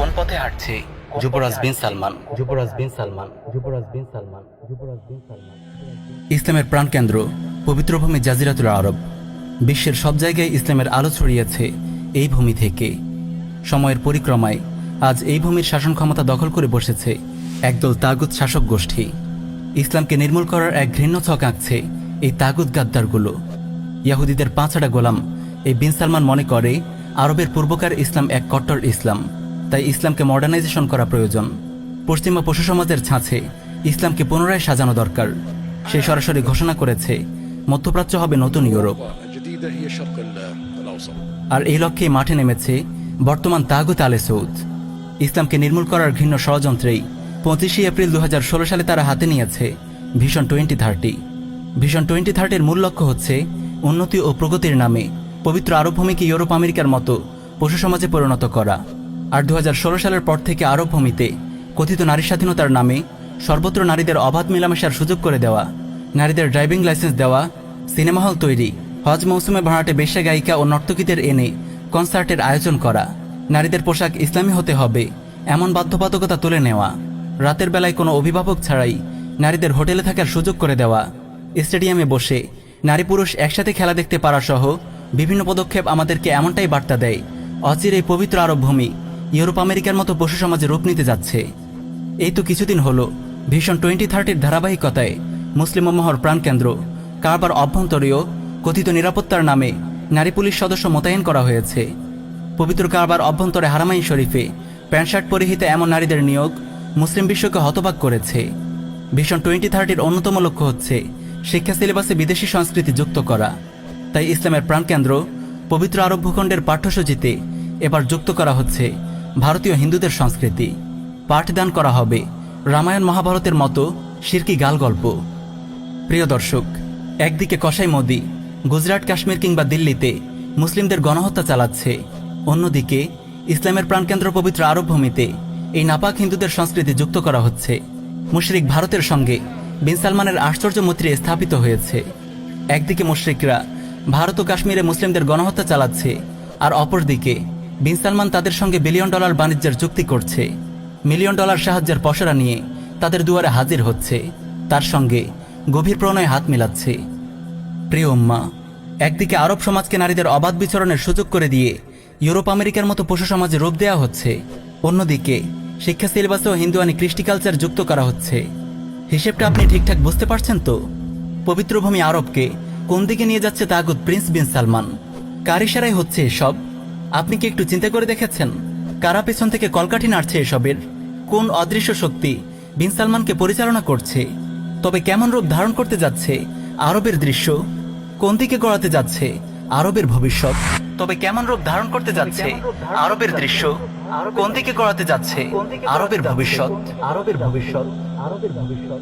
কোন পথে হাঁটছে যুবরাজ বিন সালমান। যুবরাজ বিন সালমান। যুবরাজ বিন সালমান। যুবরাজ বিন সালমান। ইসলামের প্রাণকেন্দ্র পবিত্র ভূমি জাজিরাতুল আরব। বিশ্বের সব জায়গায় ইসলামের আলো ছড়িয়েছে এই ভূমি থেকে। সময়ের পরিক্রমায় আজ এই ভূমির শাসন ক্ষমতা দখল করে বসেছে একদল তাগুত শাসক গোষ্ঠী। ইসলামকে নির্মূল করার এক ঘৃণ্য ছক আঁকছে এই তাগুত গাদ্দারগুলো। ইয়াহুদীদের পাঁচড়া গোলাম এই বিন সালমান মনে করে আরবের পূর্বকার ইসলাম এক কট্টর ইসলাম, তাই ইসলামকে মডার্নাইজেশন করা প্রয়োজন। পশ্চিমা পশু সমাজের ছাঁচে ইসলামকে পুনরায় সাজানো দরকার। সে সরাসরি ঘোষণা করেছে মধ্যপ্রাচ্য হবে নতুন ইউরোপ। আর এই লক্ষ্যে মাঠে নেমেছে বর্তমান তাগুত আলে সৌদ। ইসলামকে নির্মূল করার ঘৃণ্য ষড়যন্ত্রেই 25 এপ্রিল 2016 সালে তারা হাতে নিয়েছে ভিশন 2030। ভিশন 2030-র মূল লক্ষ্য হচ্ছে উন্নতি ও প্রগতির নামে পবিত্র আরব ভূমিকে ইউরোপ আমেরিকার মতো পশু সমাজে পরিণত করা। আর 2016 সালের পর থেকে আরব ভূমিতে কথিত নারী স্বাধীনতার নামে সর্বত্র নারীদের অবাধ মেলামেশার সুযোগ করে দেওয়া, নারীদের ড্রাইভিং লাইসেন্স দেওয়া, সিনেমা হল তৈরি, হজ মৌসুমে ভাড়াটে বেশ্যা গায়িকা ও নর্তকীদের এনে কনসার্টের আয়োজন করা, নারীদের পোশাক ইসলামী হতে হবে এমন বাধ্যবাধকতা তুলে নেওয়া, রাতের বেলায় কোনো অভিভাবক ছাড়াই নারীদের হোটেলে থাকার সুযোগ করে দেওয়া, স্টেডিয়ামে বসে নারী পুরুষ একসাথে খেলা দেখতে পারা সহ বিভিন্ন পদক্ষেপ আমাদেরকে এমনটাই বার্তা দেয় অচিরেই পবিত্র আরব ভূমি ইউরোপ আমেরিকার মতো পশু সমাজে রূপ নিতে যাচ্ছে। এই তো কিছুদিন হলো ভিশন 2030-র ধারাবাহিকতায় মুসলিম মহর প্রাণকেন্দ্র কারবার অভ্যন্তরীয় কথিত নিরাপত্তার নামে নারী পুলিশ সদস্য মোতায়েন করা হয়েছে। পবিত্র কারবার অভ্যন্তরে হারামাইন শরীফে প্যান্ট শার্ট পরিহিত এমন নারীদের নিয়োগ মুসলিম বিশ্বকে হতবাক করেছে। ভিশন 2030-র অন্যতম লক্ষ্য হচ্ছে শিক্ষা সিলেবাসে বিদেশি সংস্কৃতি যুক্ত করা। তাই ইসলামের প্রাণকেন্দ্র পবিত্র আরব ভূখণ্ডের পাঠ্যসূচিতে এবার যুক্ত করা হচ্ছে ভারতীয় হিন্দুদের সংস্কৃতি। পাঠদান করা হবে রামায়ণ মহাভারতের মতো শিরকি গাল গল্প। প্রিয় দর্শক, একদিকে কসাই মোদি গুজরাট, কাশ্মীর কিংবা দিল্লিতে মুসলিমদের গণহত্যা চালাচ্ছে, অন্যদিকে ইসলামের প্রাণকেন্দ্র পবিত্র আরব ভূমিতে এই নাপাক হিন্দুদের সংস্কৃতি যুক্ত করা হচ্ছে। মুশরিক ভারতের সঙ্গে বিন সালমানের আশ্চর্য মৈত্রী স্থাপিত হয়েছে। একদিকে মুশরিকরা ভারত ও কাশ্মীরে মুসলিমদের গণহত্যা চালাচ্ছে, আর অপরদিকে বিন সালমান তাদের সঙ্গে $1 বিলিয়ন বাণিজ্যের চুক্তি করছে। $1 মিলিয়ন সাহায্যের পসরা নিয়ে তাদের দুয়ারে হাজির হচ্ছে, তার সঙ্গে গভীর প্রণয়ে হাত মিলাচ্ছে। প্রিয় উম্মা, একদিকে আরব সমাজকে নারীদের অবাধ বিচরণের সুযোগ করে দিয়ে ইউরোপ আমেরিকার মতো পশু সমাজে রূপ দেওয়া হচ্ছে, অন্যদিকে শিক্ষা সিলেবাসেও হিন্দুয়ানি কৃষ্টি কালচার যুক্ত করা হচ্ছে। হিসেবটা আপনি ঠিকঠাক বুঝতে পারছেন তো? পবিত্র ভূমি আরবকে কোন দিকে নিয়ে যাচ্ছে তাগুত প্রিন্স বিন সালমান? কার ইশারায় হচ্ছে এসব? আপনি কি একটু চিন্তা করে দেখেছেন কারা পেছন থেকে কলকাঠি নাড়ছে এসবের? কোন অদৃশ্য শক্তি বিন সালমানকে পরিচালনা করছে? তবে কেমন রূপ ধারণ করতে যাচ্ছে আরবের দৃশ্য? কোন দিকে গড়াতে যাচ্ছে আরবের ভবিষ্যৎ? তবে কেমন রূপ ধারণ করতে যাচ্ছে আরবের দৃশ্য? কোন দিকে গড়াতে যাচ্ছে আরবের ভবিষ্যৎ? আরবের ভবিষ্যৎ। আরবের ভবিষ্যৎ।